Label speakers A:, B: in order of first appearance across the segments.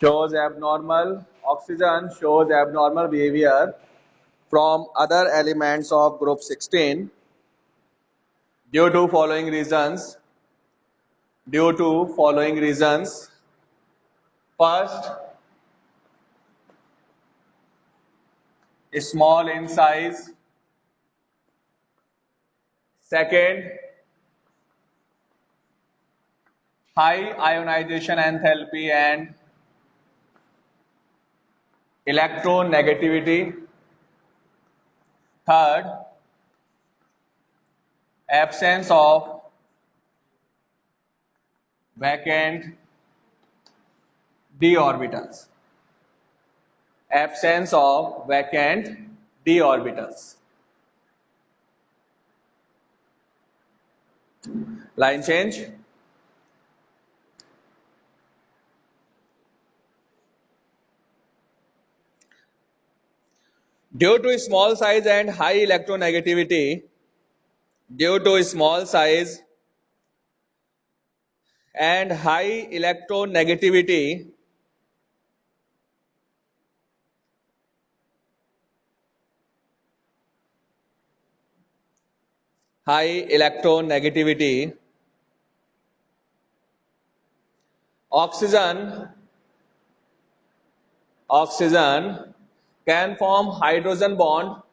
A: shows abnormal, oxygen shows abnormal behavior from other elements of group 16 due to following reasons. Due to following reasons. First, small in size. Second, high ionization enthalpy and electronegativity. Third, absence of vacant d orbitals. Absence of vacant d orbitals. Line change. Due to small size and high electronegativity, due to small size and high electronegativity, oxygen can form hydrogen bond,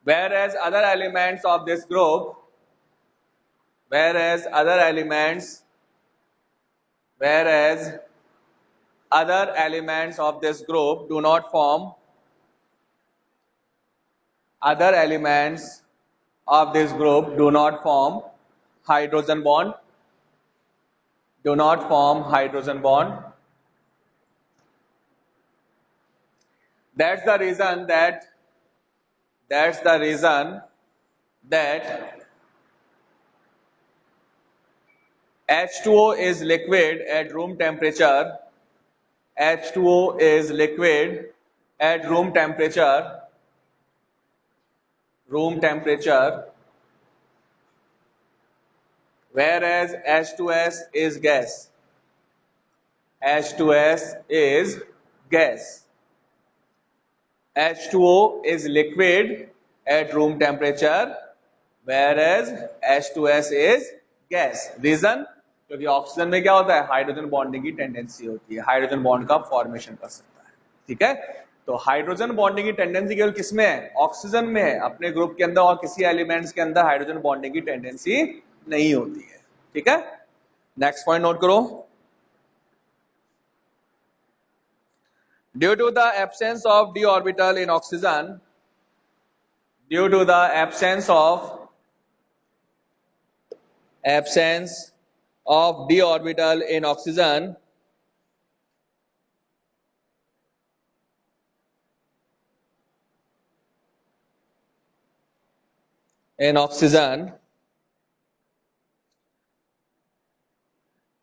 A: whereas other elements of this group, do not form, hydrogen bond, That's the reason that H2O is liquid at room temperature. H2O is liquid at room temperature, whereas H2S is gas. H2S is gas. H2O is liquid at room temperature, whereas H2S is gas. Reason? क्योंकि oxygen में क्या होता है, hydrogen bonding की tendency होती है, hydrogen bond का formation कर सकता है. ठीक है, तो हाइड्रोजन बॉन्डिंग की टेंडेंसी केवल किसमें है, ऑक्सीजन में है. अपने ग्रुप के अंदर और किसी एलिमेंट्स के अंदर हाइड्रोजन बॉन्डिंग की टेंडेंसी नहीं होती है. ठीक है, नेक्स्ट पॉइंट नोट करो. Due to the absence of d orbital in oxygen, due to the absence of d orbital in oxygen,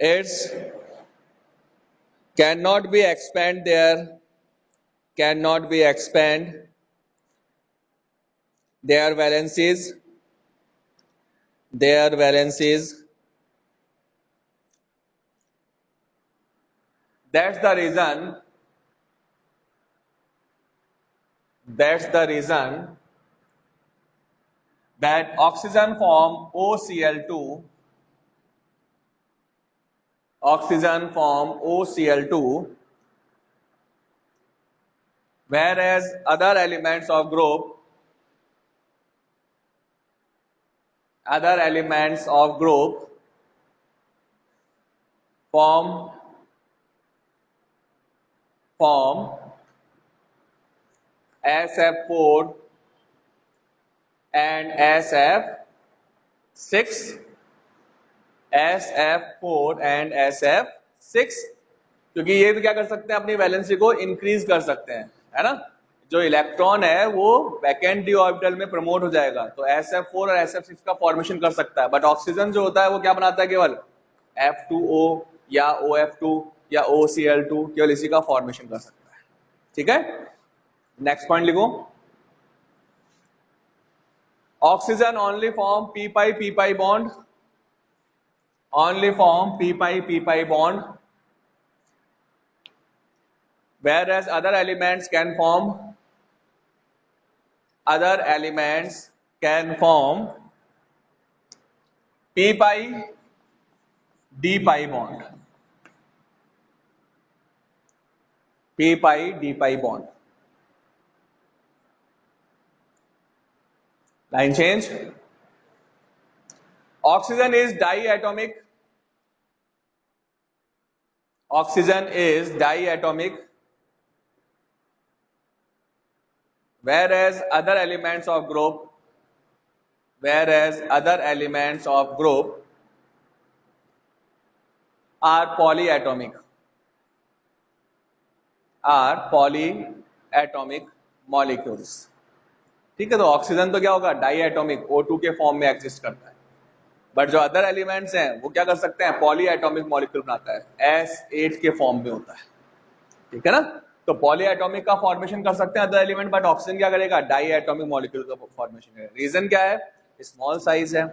A: its cannot be expand their valencies. That's the reason that oxygen form OCl2, whereas other elements of group form SF4 and SF6, क्योंकि ये भी क्या कर सकते हैं, अपनी valency को increase कर सकते हैं, है ना. जो इलेक्ट्रॉन है वो वैकेंट डी ऑर्बिटल में प्रमोट हो जाएगा, तो SF4 और SF6 का फॉर्मेशन कर सकता है. बट ऑक्सीजन जो होता है वो क्या बनाता है, केवल F2O या OF2 या OCl2, केवल इसी का फॉर्मेशन कर सकता है. ठीक है, नेक्स्ट पॉइंट लिखो. Oxygen only form p pi bond, only form p pi bond, whereas other elements can form, other elements can form p pi d pi bond, p pi d pi bond. Line change. Oxygen is diatomic. Oxygen is diatomic, whereas other elements of group, whereas other elements of group are polyatomic, are polyatomic molecules. ठीक है, तो oxygen तो क्या होगा, डाईएटॉमिक, O2 के form में exist करता है, बट जो अदर एलिमेंट्स हैं वो क्या कर सकते हैं, पॉलीएटॉमिक मॉलिक्यूल बनाता है, S8 के फॉर्म में होता है, ठीक है ना। तो पॉलीएटॉमिक का फॉर्मेशन कर सकते हैं अदर एलिमेंट, बट ऑक्सीजन क्या करेगा, डाईएटॉमिक मॉलिक्यूल का फॉर्मेशन करेगा। रीजन क्या है, स्मॉल साइज है,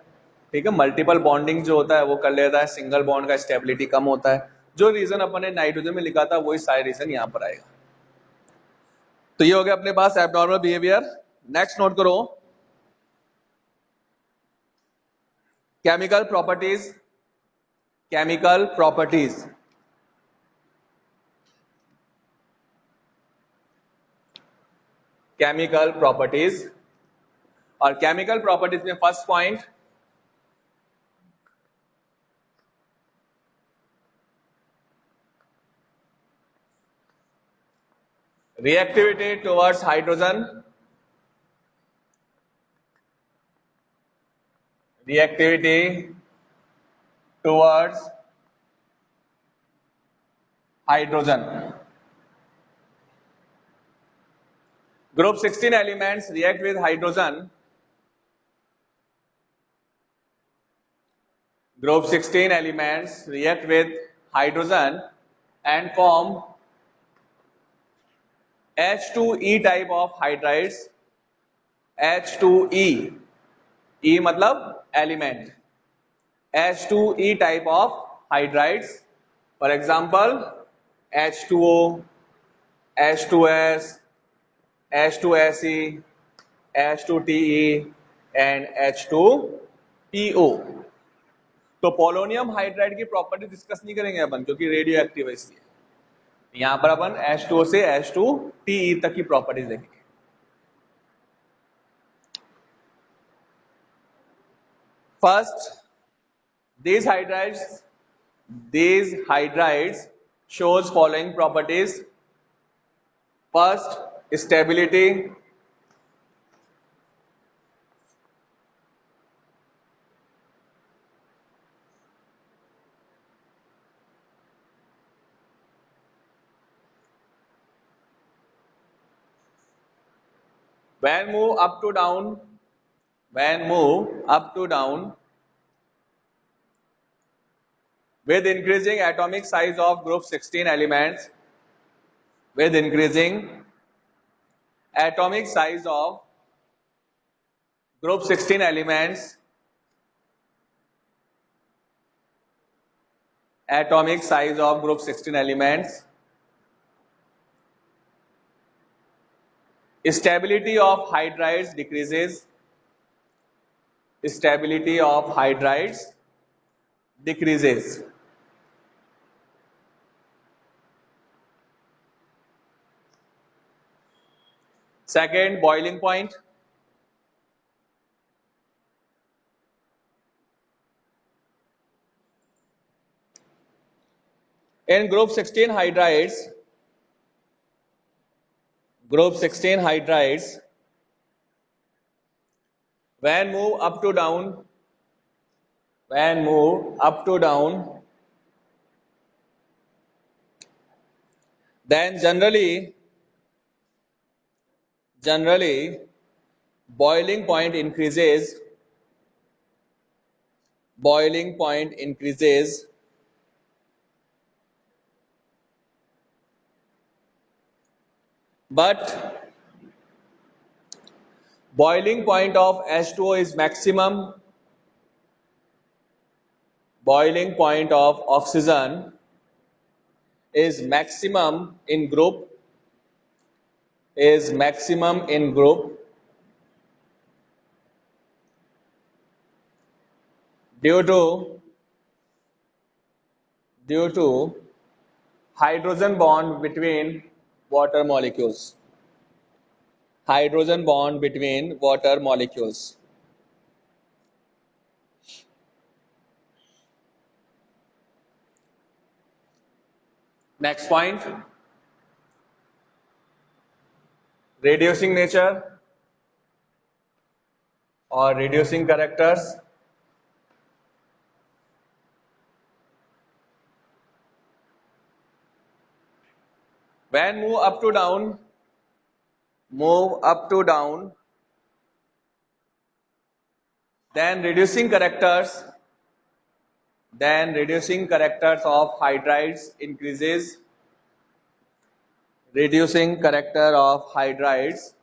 A: ठीक है, मल्टीपल बॉन्डिंग जो होता है वो कर लेता है, सिंगल बॉन्ड का स्टेबिलिटी कम होता है। जो रीजन अपन ने नाइट्रोजन में लिखा था वही सारे रीजन यहाँ पर आएगा। तो ये हो गया अपने पास एबनॉर्मल बिहेवियर। नेक्स्ट नोट करो, chemical properties, chemical properties. Chemical properties, और केमिकल प्रॉपर्टीज में first point, reactivity towards hydrogen, reactivity towards hydrogen. Group 16 elements react with hydrogen. Group 16 elements react with hydrogen and form H2E type of hydrides. H2E, E मतलब element, H2E type of hydrides. For example, H2O, H2S, H2SE, H2TE and H2PO. तो polonium hydride की property discuss नहीं करेंगे अपन, क्योंकि radio active है, इसलिए यहां पर अपन H2O से H2TE तक की प्रॉपर्टीज देखेंगे। First, these hydrides shows following properties. First, stability. When move up to down, when move up to down with increasing atomic size of group 16 elements, with increasing atomic size of group 16 elements, atomic size of group 16 elements, stability of hydrides decreases, stability of hydrides decreases. Second, boiling point. In group 16 hydrides, when move up to down, then generally boiling point increases, but boiling point of H2O is maximum. Boiling point of oxygen is maximum in group, is maximum in group due to hydrogen bond between water molecules. Hydrogen bond between water molecules. Next point, reducing nature or reducing characters. When move up to down, then reducing characters of hydrides increases. Reducing character of hydrides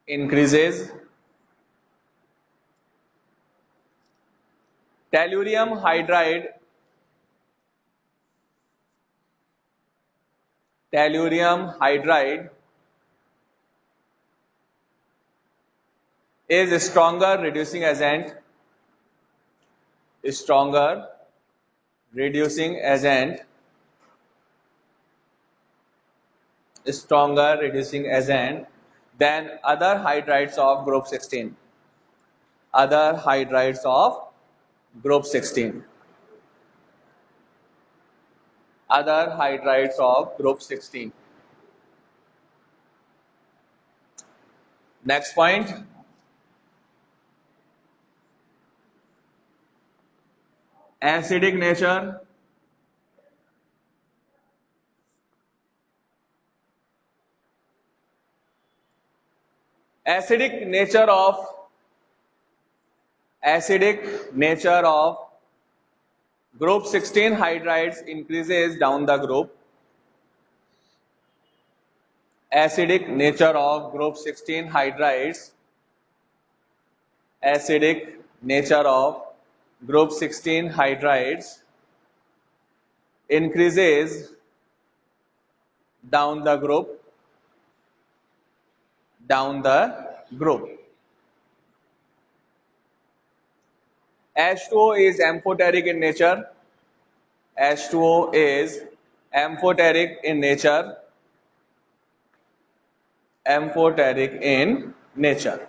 A: increases. Tellurium hydride is a stronger reducing agent. Stronger reducing agent than other hydrides of group 16. Other hydrides of group 16. Other hydrides of group 16. Next point, acidic nature. Acidic nature of group 16 hydrides increases down the group. Acidic nature of group 16 hydrides. Acidic nature of group 16 hydrides increases down the group. H2O is amphoteric in nature. H2O is amphoteric in nature. Amphoteric in nature.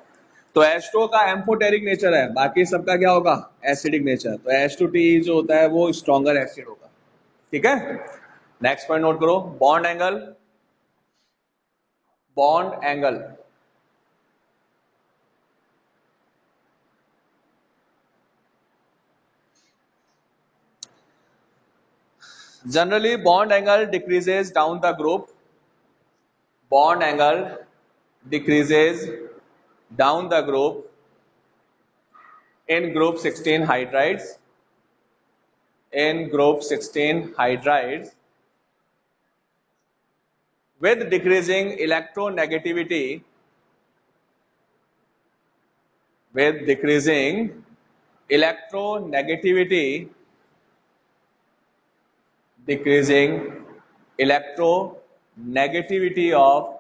A: तो H2O का amphoteric nature है, बाकी सबका क्या होगा? Acidic nature. तो H2T जो होता है वो स्ट्रॉन्गर एसिड होगा. ठीक है. नेक्स्ट पॉइंट नोट करो, bond angle. Bond angle generally bond angle decreases down the group. Bond angle decreases down the group in group 16 hydrides. In group 16 hydrides with decreasing electronegativity. With decreasing electronegativity. Decreasing electronegativity of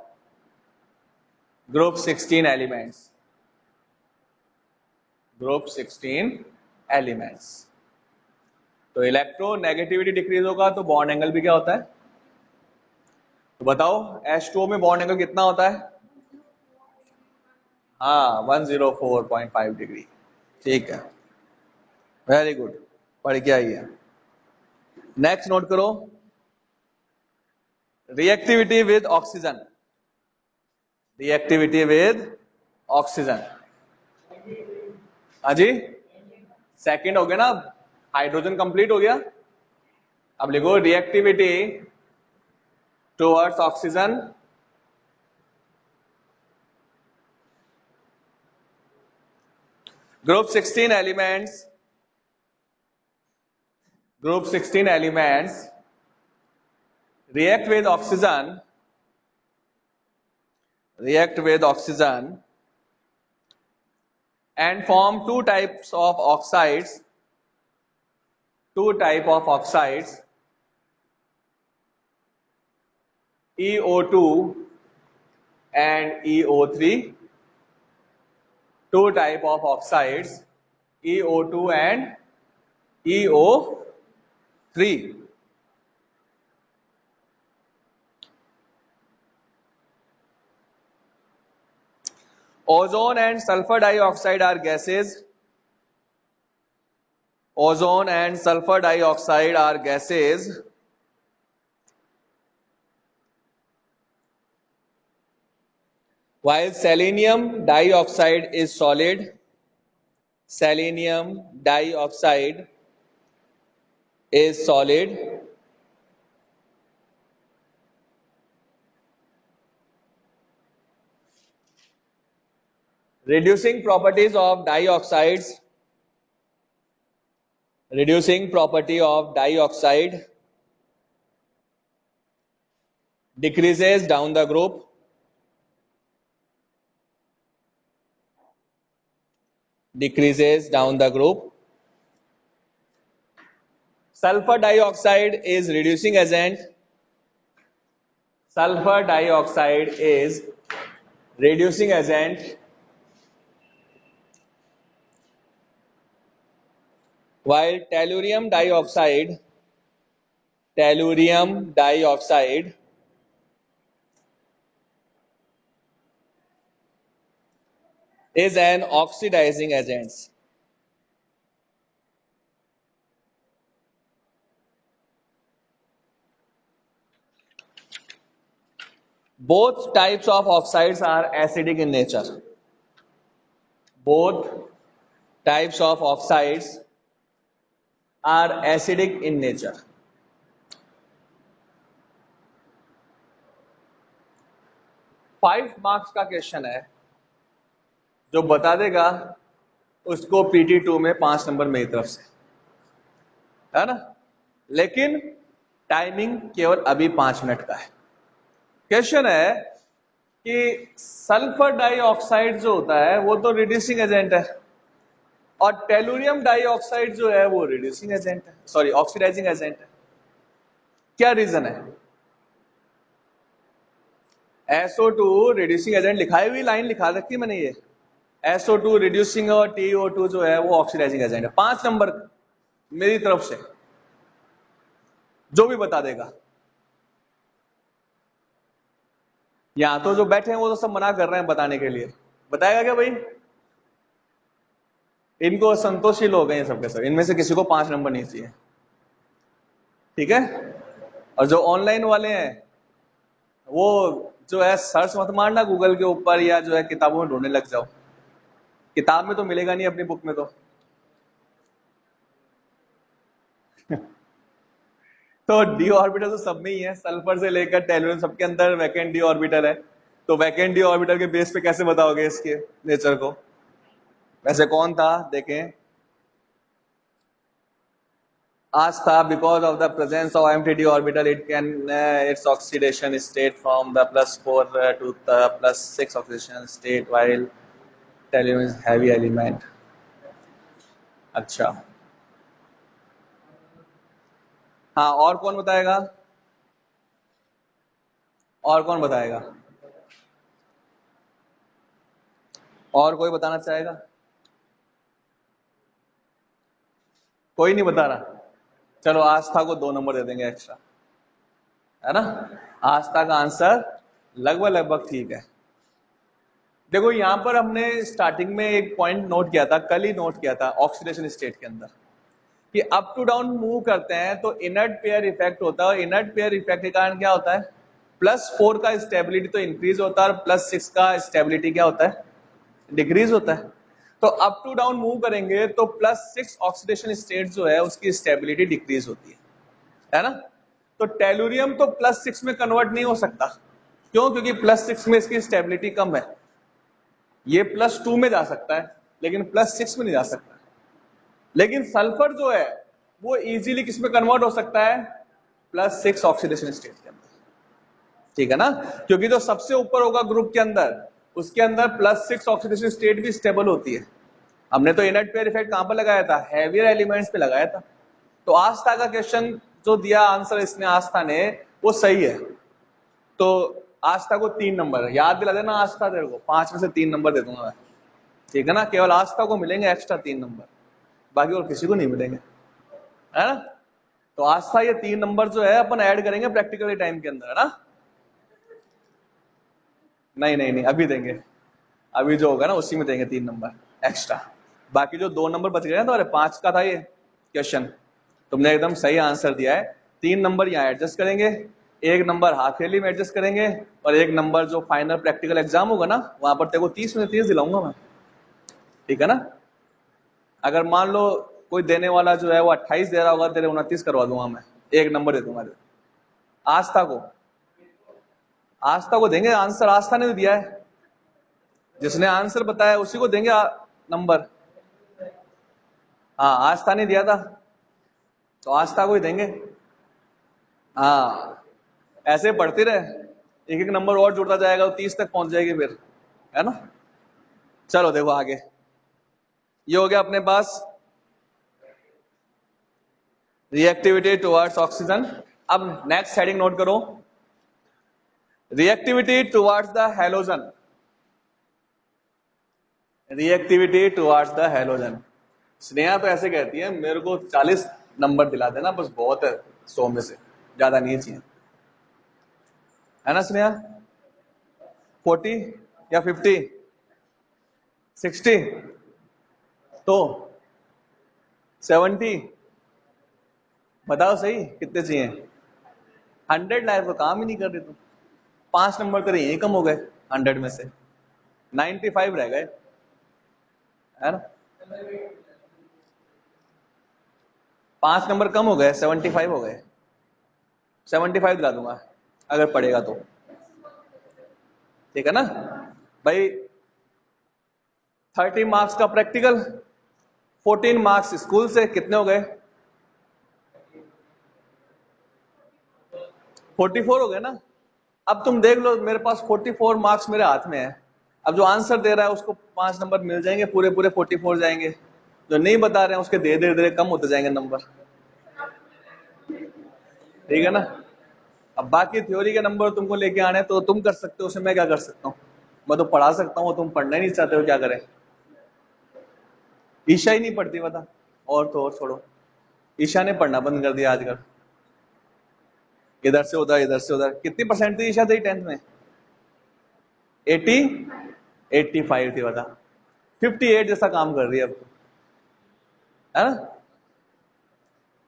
A: group 16 elements. Group 16 elements. तो electronegativity decrease होगा तो bond angle भी क्या होता है? तो बताओ H2O में बॉन्ड एंगल कितना होता है? हाँ 104.5 डिग्री. ठीक है, वेरी गुड, पढ़ के आइए. नेक्स्ट नोट करो, reactivity with oxygen. Reactivity with oxygen. हाँ जी, सेकंड हो गया ना, हाइड्रोजन कंप्लीट हो गया. अब लिखो reactivity towards oxygen. Group 16 elements react with oxygen and form two types of oxides, EO2 and EO3, two type of oxides, EO2 and EO3. Ozone and sulfur dioxide are gases. Ozone and sulfur dioxide are gases while selenium dioxide is solid. Selenium dioxide is solid. Reducing property of dioxide decreases down the group. Sulfur dioxide is reducing agent. While tellurium dioxide is an oxidizing agent. Both types of oxides are acidic in nature. Both types of oxides are acidic in nature. 5 marks का question है जो बता देगा उसको PT2 में 5 number मेरी तरफ से, है ना। लेकिन टाइमिंग केवल अभी 5 मिनट का है। क्वेश्चन है कि सल्फर डाइऑक्साइड जो होता है वो तो रिड्यूसिंग एजेंट है और टेलुरियम डाइऑक्साइड जो है वो रिड्यूसिंग एजेंट है, सॉरी ऑक्सीडाइजिंग एजेंट है। क्या रीजन है? SO2 रिड्यूसिंग एजेंट लिखाई हुई लाइन लिखा रखी मैंने, ये SO2 रिड्यूसिंग और TO2 जो है वो ऑक्सीडाइजिंग एजेंट है। 5 नंबर मेरी तरफ से जो भी बता देगा। यहां तो जो बैठे हैं वो तो सब मना कर रहे हैं बताने के लिए, बताएगा क्या भाई? इनको संतोषी लोग हैं ये सबके सब, इनमें से किसी को 5 नंबर नहीं चाहिए, ठीक है। और जो ऑनलाइन वाले हैं वो जो है सर्च मत मारना गूगल के ऊपर या जो है किताबों में ढूंढने लग जाओ, किताब में तो मिलेगा नहीं, अपनी बुक में तो डी ऑर्बिटल तो सब में ही है, सल्फर से लेकर टेलुरियम सबके अंदर वैकेंट डी ऑर्बिटल है। तो वैकेंट डी ऑर्बिटल के बेस पे कैसे बताओगे इसके नेचर को? वैसे कौन था देखें, आज था because of the presence of empty D orbital it can its oxidation state from the +4 to the +6 oxidation state while tellurium is heavy element. अच्छा हाँ, और कौन बताएगा? और कौन बताएगा? और कोई बताना चाहेगा? कोई नहीं बता रहा। चलो आस्था को 2 नंबर दे देंगे एक्स्ट्रा, है ना। आस्था का आंसर लगभग ठीक है। देखो यहां पर हमने स्टार्टिंग में एक पॉइंट नोट किया था, कल ही नोट किया था ऑक्सीडेशन स्टेट के अंदर, कि अप टू डाउन मूव करते हैं तो इनर्ट पेयर इफेक्ट होता है, और इनर्ट पेयर इफेक्ट के कारण क्या होता है? +4 का स्टेबिलिटी तो इंक्रीज होता है और +6 का स्टेबिलिटी क्या होता है? डिक्रीज होता है। तो अप टू डाउन मूव करेंगे तो +6 ऑक्सीडेशन स्टेट जो है उसकी स्टेबिलिटी डिक्रीज होती है ना। तो टेलुरियम तो +6 में कन्वर्ट नहीं हो सकता, क्यों? क्योंकि +6 में इसकी स्टेबिलिटी कम है। ये +2 में जा सकता है लेकिन +6 में नहीं जा सकता। लेकिन सल्फर जो है वो इजीली किस में कन्वर्ट हो सकता है? +6 ऑक्सीडेशन स्टेट के अंदर, ठीक है ना। क्योंकि जो सबसे ऊपर होगा ग्रुप के अंदर उसके अंदर +6 ऑक्सीडेशन स्टेट भी स्टेबल होती है, हमने तो इनर्ट पेयर इफेक्ट कहां पर लगाया था, हैवियर एलिमेंट्स पे लगाया था। तो आस्था का क्वेश्चन जो दिया आंसर इसने आस्था ने वो सही है। तो आस्था को 3 नंबर याद दिला देना, आस्था तेरे को 5 में से 3 नंबर दे दूंगा मैं, ठीक है ना। केवल आस्था को मिलेंगे एक्स्ट्रा 3 नंबर, बाकी और किसी को नहीं मिलेंगे, है ना। तो आस्था ये 3 नंबर जो है अपन ऐड करेंगे प्रैक्टिकली टाइम के अंदर, है ना। नहीं नहीं नहीं अभी देंगे, अभी जो होगा ना उसी में देंगे 3 नंबर एक्स्ट्रा। बाकी जो 2 नंबर बच गए ना, तो 5 का था ये क्वेश्चन, तुमने एकदम सही आंसर दिया है। 3 नंबर यहाँ एडजस्ट करेंगे, 1 नंबर हाफ ईयरली में एडजस्ट करेंगे, और 1 नंबर जो फाइनल प्रैक्टिकल एग्जाम होगा ना वहां पर तेरे को 30 में 30 दिलाऊंगा मैं, ठीक है ना। अगर मान लो कोई देने वाला जो है वो 28 दे रहा होगा, तेरे 29 करवा दूंगा मैं, 1 नंबर दे दूंगा। आस्था को देंगे आंसर, आस्था ने दिया है, जिसने आंसर बताया उसी को देंगे नंबर। हाँ आस्था ने दिया था तो आस्था को ही देंगे। हाँ ऐसे पढ़ते रहे, एक एक नंबर और जुड़ता जाएगा तो 30 तक पहुंच जाएगी फिर, है ना। चलो देखो आगे, ये हो गया अपने पास रिएक्टिविटी टुवर्ड्स ऑक्सीजन। अब नेक्स्ट हेडिंग नोट करो, reactivity towards the halogen. Reactivity towards the halogen. Sneha तो ऐसे कहती है मेरे को 40 नंबर दिला देना बस, बहुत है 100 में से ज्यादा नहीं चाहिए, है ना स्नेहा। 40 या 50 60 तो 70 बताओ सही कितने चाहिए। 100 लाइफ तो काम ही नहीं कर रहे तुम, 5 नंबर तेरे यही कम हो गए 100 में से, 95 रह गए, है ना। 5 नंबर कम हो गए, 75 हो गए। 75 दिला दूंगा अगर पड़ेगा तो, ठीक है ना भाई। 30 मार्क्स का प्रैक्टिकल, 14 मार्क्स स्कूल से, कितने हो गए 44 हो गए ना। अब तुम देख लो मेरे पास 44 मार्क्स मेरे हाथ में है, अब जो आंसर दे रहा है उसको 5 नंबर मिल जाएंगे, पूरे पूरे 44 जाएंगे, जो नहीं बता रहे हैं उसके धीरे धीरे धीरे कम होते जाएंगे नंबर, ठीक है ना। अब बाकी थ्योरी के नंबर तुमको लेके आने तो तुम कर सकते हो, उसमें मैं क्या कर सकता हूँ, मैं तो पढ़ा सकता हूँ, तुम पढ़ना ही नहीं चाहते हो, क्या करें। ईशा ही नहीं पढ़ती बता, और तो और छोड़ो, ईशा ने पढ़ना बंद कर दिया आजकल, इधर से उधर इधर से उधर। कितनी परसेंट थी ईशा तेरी 10th में? 80 85 थी बता, 58 जैसा काम कर रही है अब तो, है ना।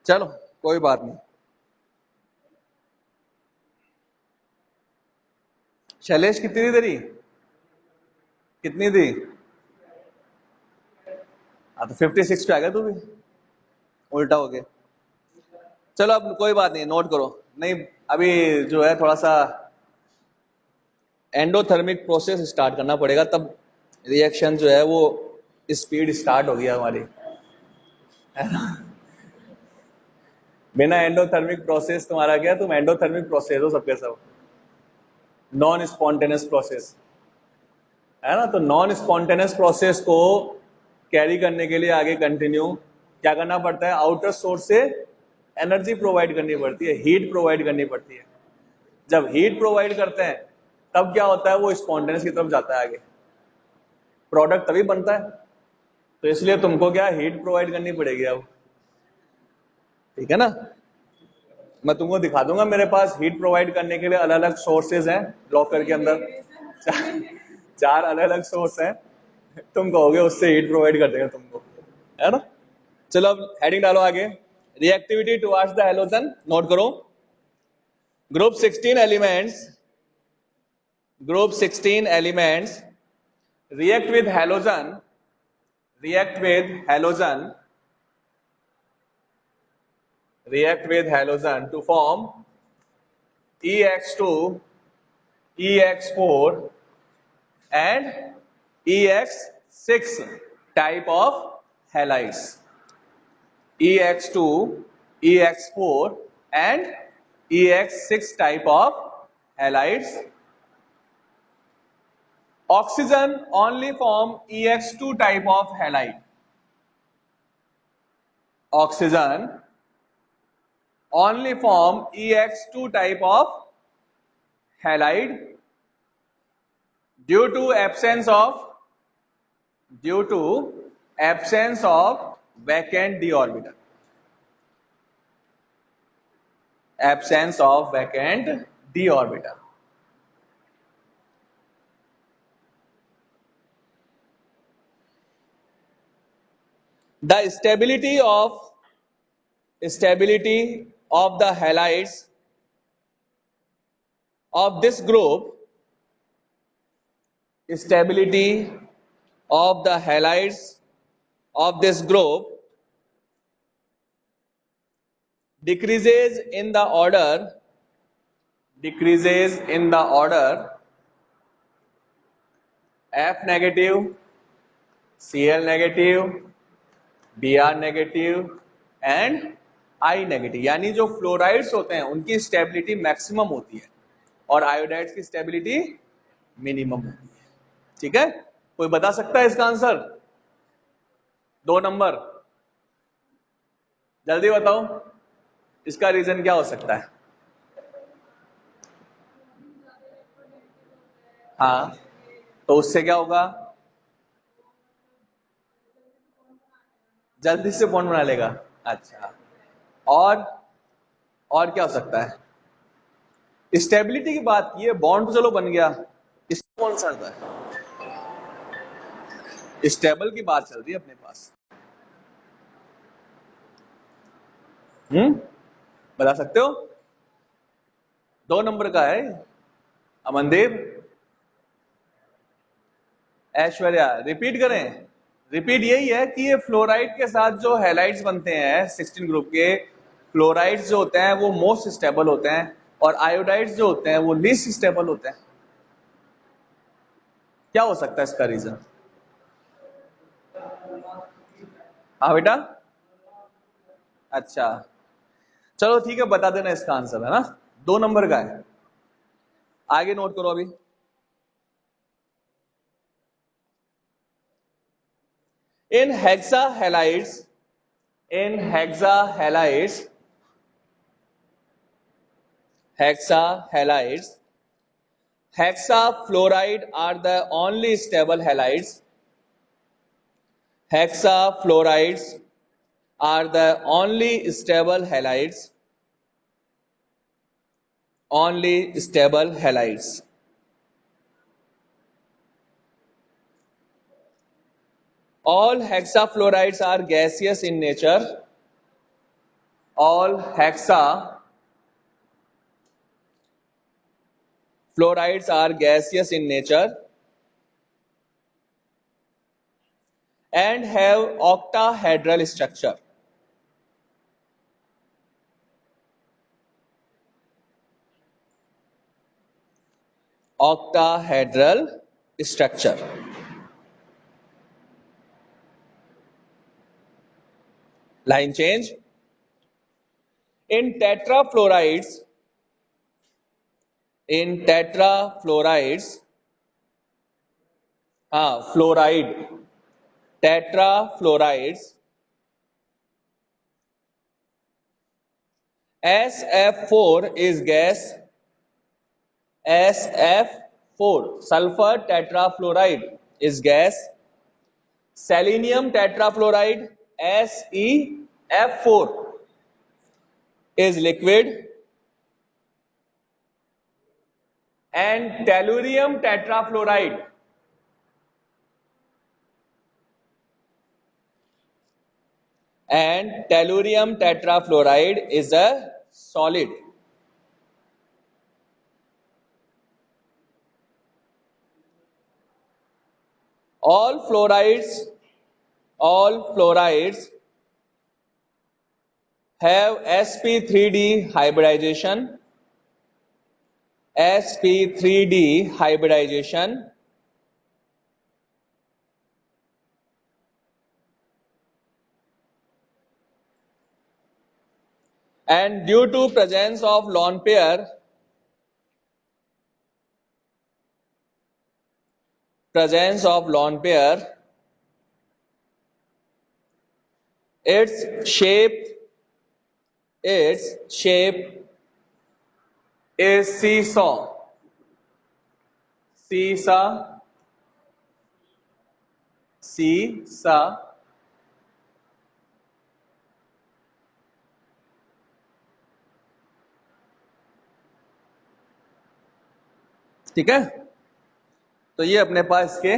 A: चलो कोई बात नहीं। शैलेश कितनी थी तेरी, कितनी थी? हाँ तो 56 पे आ गया तू भी, उल्टा हो गया। चलो अब कोई बात नहीं, नोट करो। नहीं अभी जो है थोड़ा सा एंडोथर्मिक प्रोसेस स्टार्ट करना पड़ेगा, तब रिएक्शन जो है वो स्पीड स्टार्ट होगी हमारी, है ना। बिना एंडोथर्मिक प्रोसेस तुम्हारा क्या, तुम एंडोथर्मिक प्रोसेस हो सबके सब, नॉन स्पॉन्टेनियस प्रोसेस, है ना। तो नॉन स्पॉन्टेनियस प्रोसेस को कैरी करने के लिए आगे कंटिन्यू क्या करना पड़ता है, आउटर सोर्स से एनर्जी प्रोवाइड करनी पड़ती है, हीट प्रोवाइड करनी पड़ती है। जब हीट प्रोवाइड करते हैं तब क्या होता है, वो स्पॉन्टेनियस की तरफ जाता है आगे, प्रोडक्ट तभी बनता है। तो इसलिए तुमको क्या हीट प्रोवाइड करनी पड़ेगी अब, ठीक है ना। मैं तुमको दिखा दूंगा, मेरे पास हीट प्रोवाइड करने के लिए अलग अलग सोर्सेज हैं, लॉकर के अंदर 4 अलग अलग सोर्स हैं, तुम कहोगे उससे हीट प्रोवाइड कर देगा तुमको, है ना। चलो अब हेडिंग डालो आगे, reactivity towards the halogen. Note करो, group 16 elements, group 16 elements react with halogen, react with halogen, react with halogen to form EX2, EX4 and EX6 type of halides. EX2, EX4 and EX6 type of halides. Oxygen only form EX2 type of halide. oxygen only form EX2 type of halide due to absence of vacant d orbital. Absence of vacant d orbital. The stability of the halides of this group, stability of the halides of this group decreases in the order F negative, Cl negative, Br negative and I negative. यानी जो fluorides होते हैं उनकी stability maximum होती है और iodides की stability minimum होती है. ठीक है, कोई बता सकता है इसका आंसर? 2 नंबर जल्दी बताओ, इसका रीजन क्या हो सकता है? हाँ, तो उससे क्या होगा? जल्दी से बॉन्ड बना लेगा. अच्छा, और क्या हो सकता है? स्टेबिलिटी की बात की है, बॉन्ड तो चलो बन गया, इसमें कौन सा आता है? स्टेबल की बात चल रही है अपने पास. बता सकते हो? 2 नंबर का है. अमनदीप, ऐश्वर्या, रिपीट करें. रिपीट यही है कि ये फ्लोराइड के साथ जो हैलाइड्स बनते हैं 16 ग्रुप के, फ्लोराइड्स जो होते हैं वो मोस्ट स्टेबल होते हैं और आयोडाइड्स जो होते हैं वो लीस्ट स्टेबल होते हैं. क्या हो सकता है इसका रीजन? हाँ बेटा, अच्छा चलो ठीक है, बता देना इसका आंसर, है ना? 2 नंबर का है. आगे नोट करो अभी. इन हेक्साहैलाइड्स hexafluoride are the only stable halides. Hexafluorides are the only stable halides. All hexafluorides are gaseous in nature. All hexafluorides are gaseous in nature and have octahedral structure. Octahedral structure. Line change. In tetrafluorides, tetrafluorides, SF4 is gas. SF4, sulfur tetrafluoride is gas. Selenium tetrafluoride, SeF4 is liquid. And tellurium tetrafluoride is a solid. All fluorides have sp3d hybridization. And due to presence of lone pair, its shape is seesaw. Seesaw. ठीक है, तो ये अपने पास इसके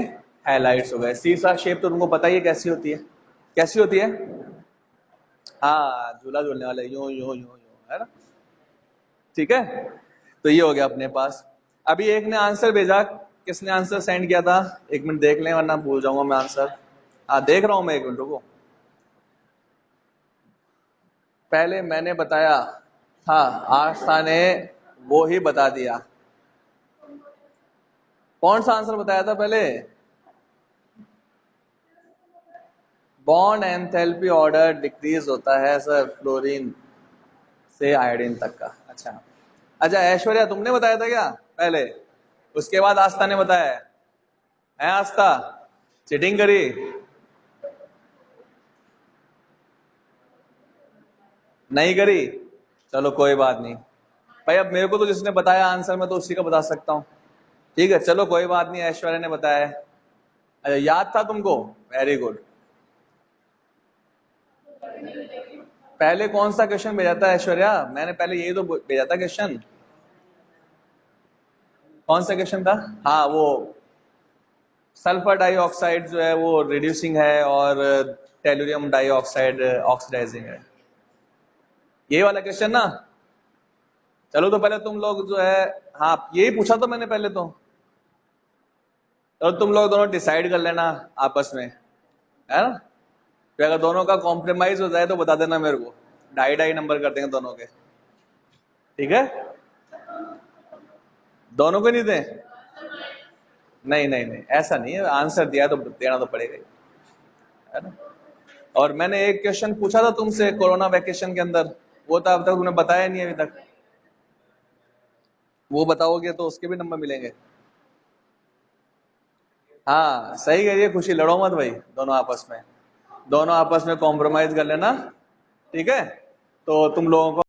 A: highlights हो गए। सीसा shape तो तुमको पता ही है कैसी होती है, कैसी होती है? हाँ, झूला झूलने वाले, यूं यूं यूं यूं, है ना? ठीक है, तो ये हो गया अपने पास। अभी एक ने आंसर भेजा, किसने आंसर सेंड किया था? एक मिनट देख लें वरना भूल जाऊंगा मैं आंसर। हाँ देख रहा हूं मैं, एक मिनट रुको। पहले मैंने बताया, हाँ आस्था ने वो ही बता दिया। कौन सा आंसर बताया था पहले? बॉन्ड एंथैल्पी ऑर्डर डिक्रीज होता है सर, फ्लोरीन से आयोडीन तक का। अच्छा अच्छा, ऐश्वर्या तुमने बताया था क्या पहले? उसके बाद आस्था ने बताया है आस्था? चीटिंग करी? नहीं करी? चलो कोई बात नहीं भाई, अब मेरे को तो जिसने बताया आंसर मैं तो उसी का बता सकता हूँ। ठीक है चलो कोई बात नहीं, ऐश्वर्या ने बताया है। अच्छा याद था तुमको, वेरी गुड। पहले कौन सा क्वेश्चन भेजा था ऐश्वर्या? मैंने पहले यही तो भेजा था क्वेश्चन। कौन सा क्वेश्चन था? हाँ वो सल्फर डाइऑक्साइड जो है वो रिड्यूसिंग है और टेलुरियम डाइऑक्साइड ऑक्सीडाइजिंग है, यही वाला क्वेश्चन ना? चलो तो पहले तुम लोग जो है, हाँ यही पूछा तो मैंने पहले तो तुम लोग दोनों डिसाइड कर लेना आपस में, है ना? फिर अगर दोनों का कॉम्प्रोमाइज हो जाए तो बता देना मेरे को, 2.5 नंबर कर देंगे दोनों के। ठीक है, दोनों को नहीं दें? नहीं नहीं नहीं, ऐसा नहीं है, आंसर दिया तो देना तो पड़ेगा ही, है ना? और मैंने एक क्वेश्चन पूछा था तुमसे कोरोना वैकेशन के अंदर, वो तो अब तक तुमने बताया नहीं अभी तक। वो बताओगे तो उसके भी नंबर मिलेंगे। हाँ सही कह रही है खुशी, लड़ो मत भाई, दोनों आपस में कॉम्प्रोमाइज कर लेना। ठीक है, तो तुम लोगों को